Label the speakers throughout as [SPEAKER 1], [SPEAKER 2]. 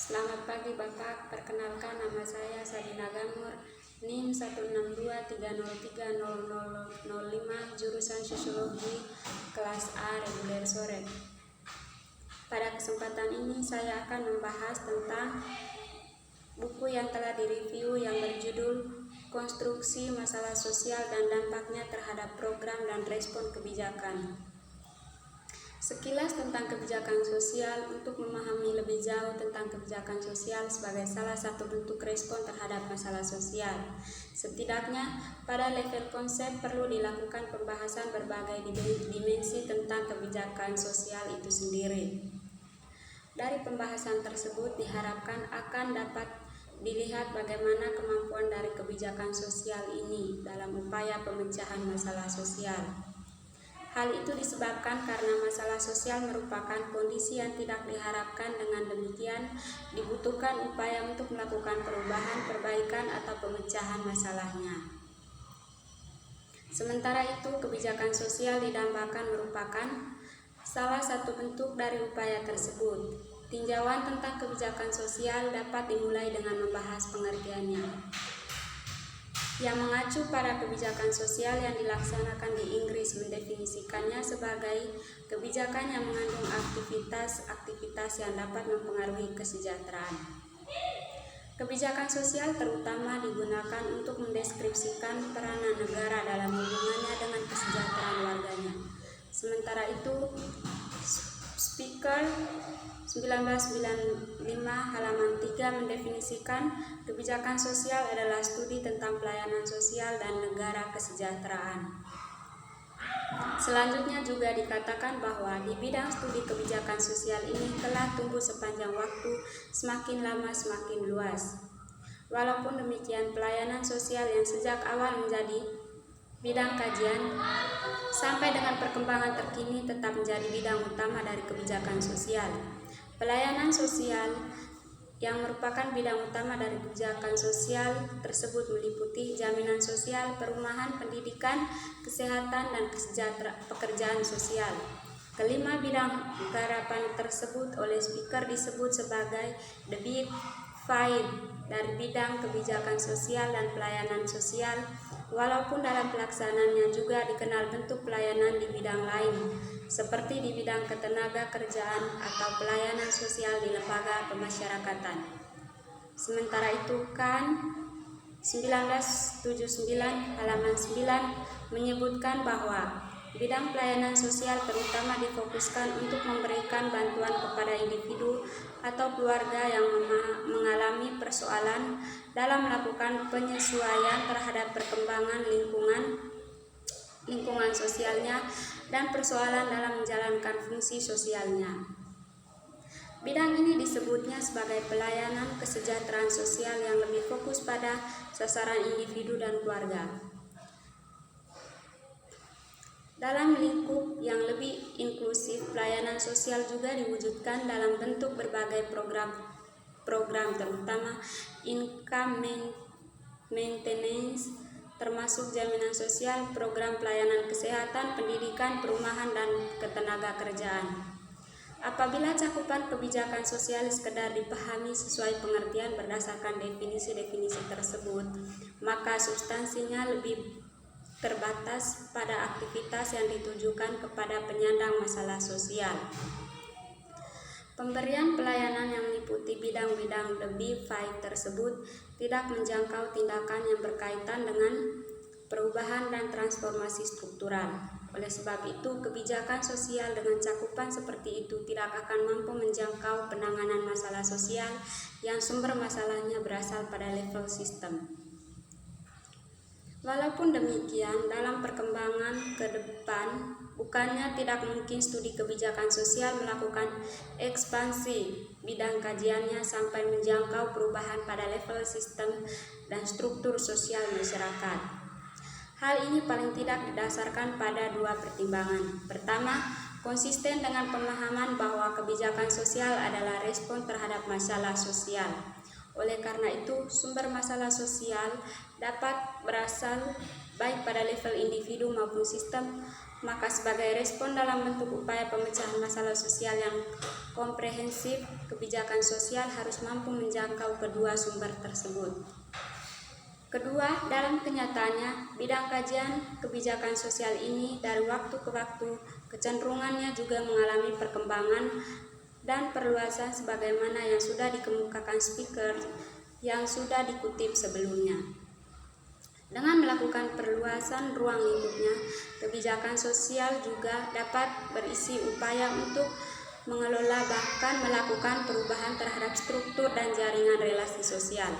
[SPEAKER 1] Selamat pagi Bapak, perkenalkan nama saya Sabina Gamur, NIM 162303005, jurusan Sosiologi, kelas A reguler sore. Pada kesempatan ini saya akan membahas tentang buku yang telah direview yang berjudul Konstruksi Masalah Sosial dan Dampaknya Terhadap Program dan Respon Kebijakan. Sekilas tentang kebijakan sosial. Untuk memahami lebih jauh tentang kebijakan sosial sebagai salah satu bentuk respon terhadap masalah sosial, setidaknya pada level konsep perlu dilakukan pembahasan berbagai dimensi tentang kebijakan sosial itu sendiri. Dari pembahasan tersebut diharapkan akan dapat dilihat bagaimana kemampuan dari kebijakan sosial ini dalam upaya pemecahan masalah sosial. Hal itu disebabkan karena masalah sosial merupakan kondisi yang tidak diharapkan. Dengan demikian, dibutuhkan upaya untuk melakukan perubahan, perbaikan, atau pemecahan masalahnya. Sementara itu, kebijakan sosial didambakan merupakan salah satu bentuk dari upaya tersebut. Tinjauan tentang kebijakan sosial dapat dimulai dengan membahas pengertiannya, yang mengacu pada kebijakan sosial yang dilaksanakan di Inggris mendefinisikannya sebagai kebijakan yang mengandung aktivitas yang dapat mempengaruhi kesejahteraan. Kebijakan sosial terutama digunakan untuk mendeskripsikan peranan negara dalam hubungannya dengan kesejahteraan warganya. Sementara itu, Speaker 1995 halaman 3 mendefinisikan kebijakan sosial adalah studi tentang pelayanan sosial dan negara kesejahteraan. Selanjutnya juga dikatakan bahwa di bidang studi kebijakan sosial ini telah tumbuh sepanjang waktu, semakin lama semakin luas. Walaupun demikian, pelayanan sosial yang sejak awal menjadi bidang kajian sampai dengan perkembangan terkini tetap menjadi bidang utama dari kebijakan sosial. Pelayanan sosial yang merupakan bidang utama dari kebijakan sosial tersebut meliputi jaminan sosial, perumahan, pendidikan, kesehatan, dan pekerjaan sosial. Kelima bidang garapan tersebut oleh Speaker disebut sebagai the Big Five dari bidang kebijakan sosial dan pelayanan sosial, walaupun dalam pelaksanaannya juga dikenal bentuk pelayanan di bidang lain, seperti di bidang ketenaga kerjaan atau pelayanan sosial di lembaga pemasyarakatan. Sementara itu, Kan 1979 halaman 9 menyebutkan bahwa bidang pelayanan sosial terutama difokuskan untuk memberikan bantuan kepada individu atau keluarga yang mengalami persoalan dalam melakukan penyesuaian terhadap perkembangan lingkungan sosialnya dan persoalan dalam menjalankan fungsi sosialnya. Bidang ini disebutnya sebagai pelayanan kesejahteraan sosial yang lebih fokus pada sasaran individu dan keluarga. Dalam lingkup yang lebih inklusif, pelayanan sosial juga diwujudkan dalam bentuk berbagai program terutama income maintenance, termasuk jaminan sosial, program pelayanan kesehatan, pendidikan, perumahan, dan ketenaga kerjaan. Apabila cakupan kebijakan sosial sekedar dipahami sesuai pengertian berdasarkan definisi-definisi tersebut, maka substansinya lebih terbatas pada aktivitas yang ditujukan kepada penyandang masalah sosial. Pemberian pelayanan yang meliputi bidang-bidang the Big Five tersebut tidak menjangkau tindakan yang berkaitan dengan perubahan dan transformasi struktural. Oleh sebab itu, kebijakan sosial dengan cakupan seperti itu tidak akan mampu menjangkau penanganan masalah sosial yang sumber masalahnya berasal pada level sistem. Walaupun demikian, dalam perkembangan ke depan, bukannya tidak mungkin studi kebijakan sosial melakukan ekspansi bidang kajiannya sampai menjangkau perubahan pada level sistem dan struktur sosial masyarakat. Hal ini paling tidak didasarkan pada dua pertimbangan. Pertama, konsisten dengan pemahaman bahwa kebijakan sosial adalah respon terhadap masalah sosial. Oleh karena itu, sumber masalah sosial dapat berasal baik pada level individu maupun sistem maka sebagai respon dalam bentuk upaya pemecahan masalah sosial yang komprehensif, kebijakan sosial harus mampu menjangkau kedua sumber tersebut. Kedua, dalam kenyataannya, bidang kajian kebijakan sosial ini dari waktu ke waktu kecenderungannya juga mengalami perkembangan dan perluasan sebagaimana yang sudah dikemukakan speaker yang sudah dikutip sebelumnya. Dengan melakukan perluasan ruang lingkupnya, kebijakan sosial juga dapat berisi upaya untuk mengelola bahkan melakukan perubahan terhadap struktur dan jaringan relasi sosial.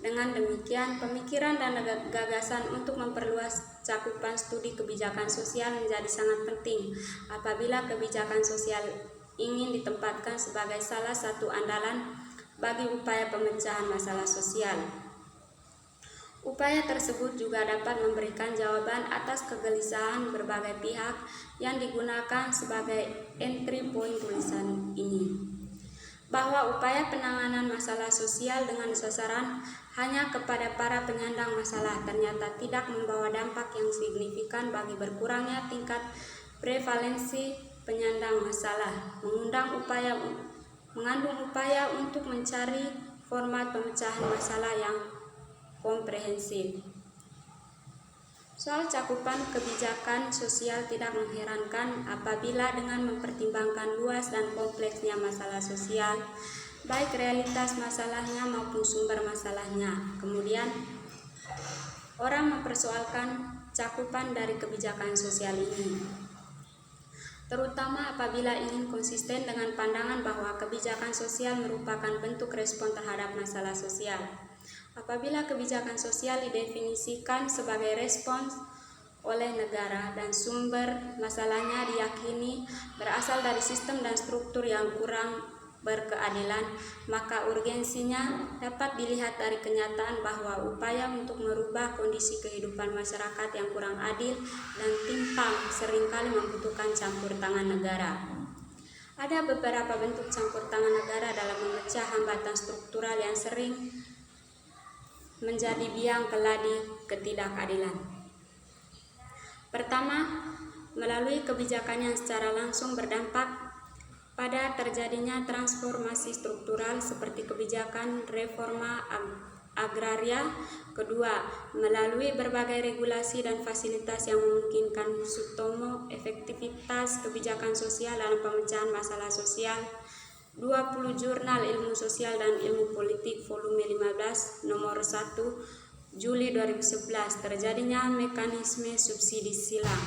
[SPEAKER 1] Dengan demikian, pemikiran dan gagasan untuk memperluas cakupan studi kebijakan sosial menjadi sangat penting apabila kebijakan sosial ingin ditempatkan sebagai salah satu andalan bagi upaya pemecahan masalah sosial. Upaya tersebut juga dapat memberikan jawaban atas kegelisahan berbagai pihak yang digunakan sebagai entry point tulisan ini, bahwa upaya penanganan masalah sosial dengan sasaran hanya kepada para penyandang masalah ternyata tidak membawa dampak yang signifikan bagi berkurangnya tingkat prevalensi penyandang masalah, mengandung upaya untuk mencari format pemecahan masalah yang komprehensif. Soal cakupan kebijakan sosial tidak mengherankan apabila dengan mempertimbangkan luas dan kompleksnya masalah sosial, baik realitas masalahnya maupun sumber masalahnya, kemudian orang mempersoalkan cakupan dari kebijakan sosial ini, terutama apabila ingin konsisten dengan pandangan bahwa kebijakan sosial merupakan bentuk respon terhadap masalah sosial. Apabila kebijakan sosial didefinisikan sebagai respons oleh negara dan sumber masalahnya diyakini berasal dari sistem dan struktur yang kurang berkeadilan, maka urgensinya dapat dilihat dari kenyataan bahwa upaya untuk merubah kondisi kehidupan masyarakat yang kurang adil dan timpang seringkali membutuhkan campur tangan negara. Ada beberapa bentuk campur tangan negara dalam memecah hambatan struktural yang sering menjadi biang keladi ketidakadilan. Pertama, melalui kebijakan yang secara langsung berdampak pada terjadinya transformasi struktural seperti kebijakan reforma agraria. Kedua, melalui berbagai regulasi dan fasilitas yang memungkinkan sutomo efektivitas kebijakan sosial dalam pemecahan masalah sosial. 20 Jurnal Ilmu Sosial dan Ilmu Politik volume 15 nomor 1 Juli 2011 terjadinya mekanisme subsidi silang.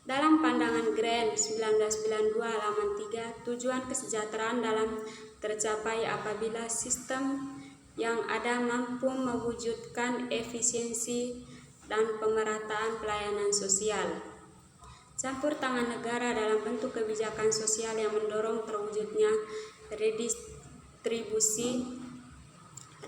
[SPEAKER 1] Dalam pandangan Grant 1992 halaman 3, tujuan kesejahteraan dalam tercapai apabila sistem yang ada mampu mewujudkan efisiensi dan pemerataan pelayanan sosial. Campur tangan negara dalam bentuk kebijakan sosial yang mendorong terwujudnya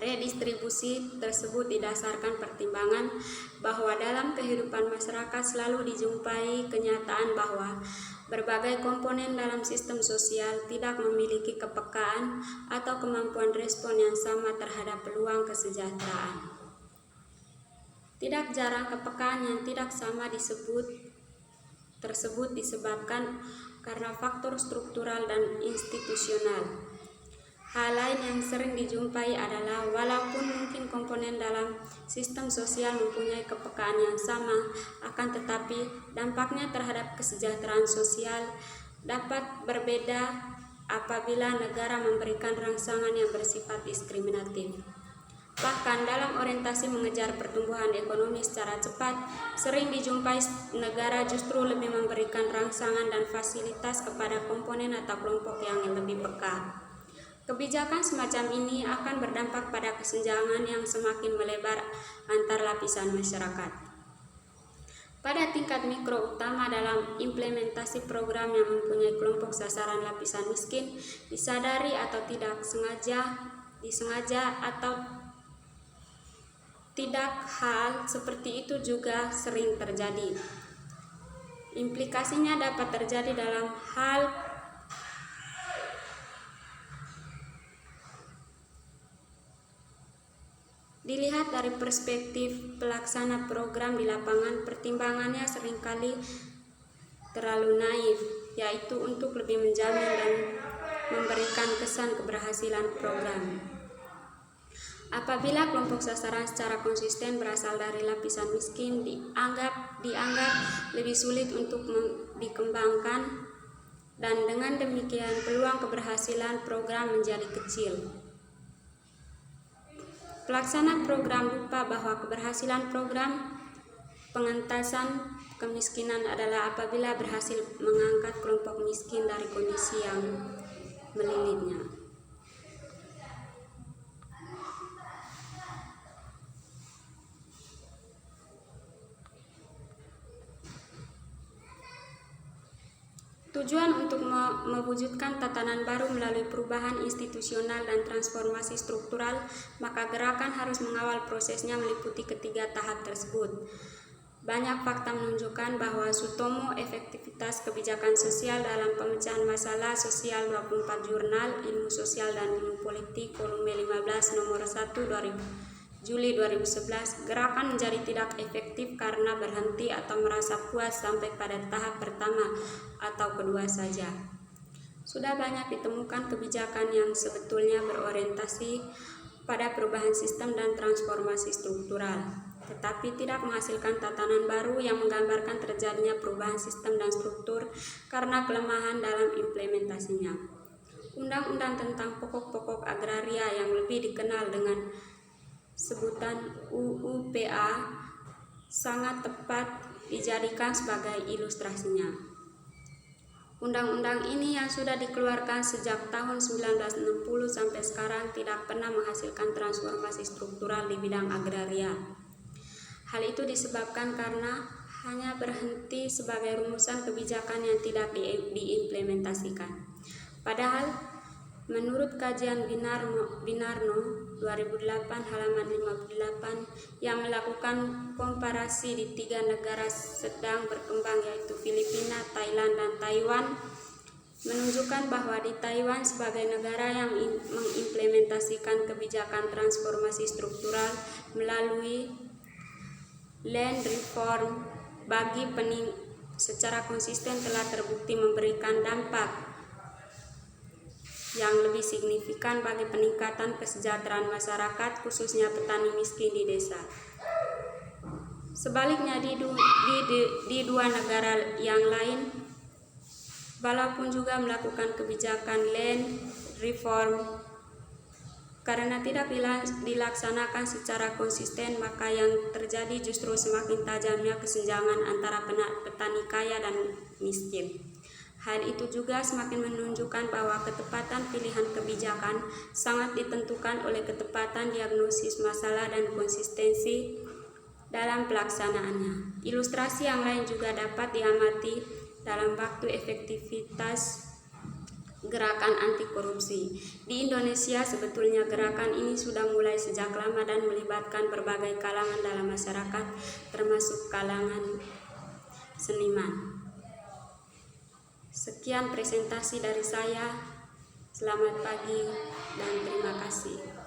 [SPEAKER 1] redistribusi tersebut didasarkan pertimbangan bahwa dalam kehidupan masyarakat selalu dijumpai kenyataan bahwa berbagai komponen dalam sistem sosial tidak memiliki kepekaan atau kemampuan respon yang sama terhadap peluang kesejahteraan. Tidak jarang kepekaan yang tidak sama tersebut disebabkan karena faktor struktural dan institusional. Hal lain yang sering dijumpai adalah walaupun mungkin komponen dalam sistem sosial mempunyai kepekaan yang sama, akan tetapi dampaknya terhadap kesejahteraan sosial dapat berbeda apabila negara memberikan rangsangan yang bersifat diskriminatif. Bahkan dalam orientasi mengejar pertumbuhan ekonomi secara cepat, sering dijumpai negara justru lebih memberikan rangsangan dan fasilitas kepada komponen atau kelompok yang lebih peka. Kebijakan semacam ini akan berdampak pada kesenjangan yang semakin melebar antar lapisan masyarakat. Pada tingkat mikro, utama dalam implementasi program yang mempunyai kelompok sasaran lapisan miskin, disadari atau tidak disengaja atau tidak, hal seperti itu juga sering terjadi. Implikasinya dapat terjadi dalam hal dilihat dari perspektif pelaksana program di lapangan. Pertimbangannya seringkali terlalu naif, yaitu untuk lebih menjamin dan memberikan kesan keberhasilan program. Apabila kelompok sasaran secara konsisten berasal dari lapisan miskin, dianggap lebih sulit untuk dikembangkan, dan dengan demikian peluang keberhasilan program menjadi kecil. Pelaksana program lupa bahwa keberhasilan program pengentasan kemiskinan adalah apabila berhasil mengangkat kelompok miskin dari kondisi yang melilitnya. Tujuan untuk mewujudkan tatanan baru melalui perubahan institusional dan transformasi struktural, maka gerakan harus mengawal prosesnya meliputi ketiga tahap tersebut. Banyak fakta menunjukkan bahwa Sutomo efektivitas kebijakan sosial dalam pemecahan masalah sosial 24 Jurnal Ilmu Sosial dan Ilmu Politik volume 15 nomor 1 Juli 2011, gerakan menjadi tidak efektif karena berhenti atau merasa puas sampai pada tahap pertama atau kedua saja. Sudah banyak ditemukan kebijakan yang sebetulnya berorientasi pada perubahan sistem dan transformasi struktural, tetapi tidak menghasilkan tatanan baru yang menggambarkan terjadinya perubahan sistem dan struktur karena kelemahan dalam implementasinya. Undang-undang tentang pokok-pokok agraria yang lebih dikenal dengan sebutan UU PA sangat tepat dijadikan sebagai ilustrasinya. Undang-undang ini yang sudah dikeluarkan sejak tahun 1960 sampai sekarang tidak pernah menghasilkan transformasi struktural di bidang agraria. Hal itu disebabkan karena hanya berhenti sebagai rumusan kebijakan yang tidak diimplementasikan. Padahal menurut kajian Binarno 2008 halaman 58 yang melakukan komparasi di 3 negara sedang berkembang yaitu Filipina, Thailand, dan Taiwan, menunjukkan bahwa di Taiwan sebagai negara yang mengimplementasikan kebijakan transformasi struktural melalui land reform bagi secara konsisten telah terbukti memberikan dampak yang lebih signifikan bagi peningkatan kesejahteraan masyarakat, khususnya petani miskin di desa. Sebaliknya di dua negara yang lain, walaupun juga melakukan kebijakan land reform, karena tidak dilaksanakan secara konsisten, maka yang terjadi justru semakin tajamnya kesenjangan antara petani kaya dan miskin. Hal itu juga semakin menunjukkan bahwa ketepatan pilihan kebijakan sangat ditentukan oleh ketepatan diagnosis masalah dan konsistensi dalam pelaksanaannya. Ilustrasi yang lain juga dapat diamati dalam waktu efektivitas gerakan anti korupsi. Di Indonesia sebetulnya gerakan ini sudah mulai sejak lama dan melibatkan berbagai kalangan dalam masyarakat, termasuk kalangan seniman. Sekian presentasi dari saya. Selamat pagi dan terima kasih.